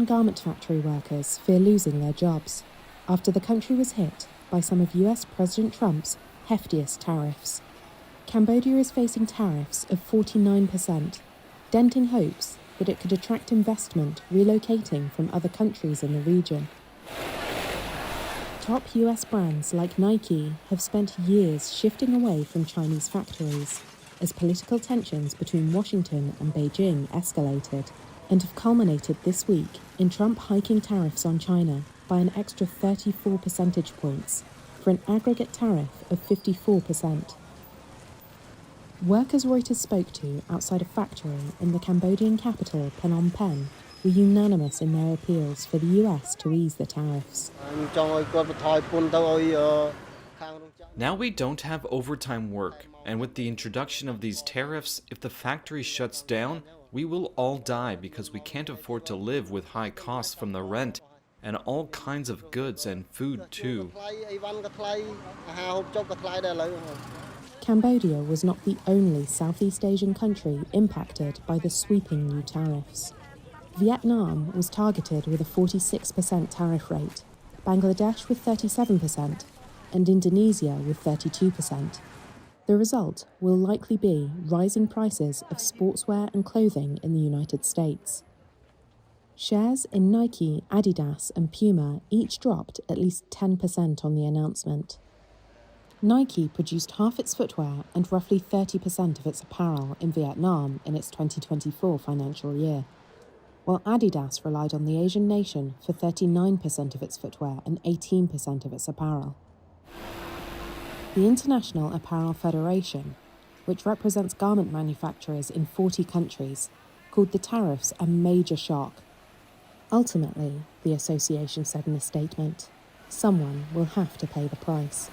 garment factory workers fear losing their jobs after the country was hit by some of US President Trump's heftiest tariffs. Cambodia is facing tariffs of 49%, denting hopes that it could attract investment relocating from other countries in the region. Top US brands like Nike have spent years shifting away from Chinese factories as political tensions between Washington and Beijing escalated, and have culminated this week in Trump hiking tariffs on China by an extra 34 percentage points for an aggregate tariff of 54%. Workers Reuters spoke to outside a factory in the Cambodian capital Phnom Penh were unanimous in their appeals for the US to ease the tariffs. Now we don't have overtime work, and with the introduction of these tariffs, if the factory shuts down, we will all die because we can't afford to live with high costs from the rent and all kinds of goods and food too. Cambodia was not the only Southeast Asian country impacted by the sweeping new tariffs. Vietnam was targeted with a 46% tariff rate, Bangladesh with 37%, and Indonesia with 32%. The result will likely be rising prices of sportswear and clothing in the United States. Shares in Nike, Adidas, and Puma each dropped at least 10% on the announcement. Nike produced half its footwear and roughly 30% of its apparel in Vietnam in its 2024 financial year, while Adidas relied on the Asian nation for 39% of its footwear and 18% of its apparel. The International Apparel Federation, which represents garment manufacturers in 40 countries, called the tariffs a major shock. Ultimately, the association said in a statement, someone will have to pay the price.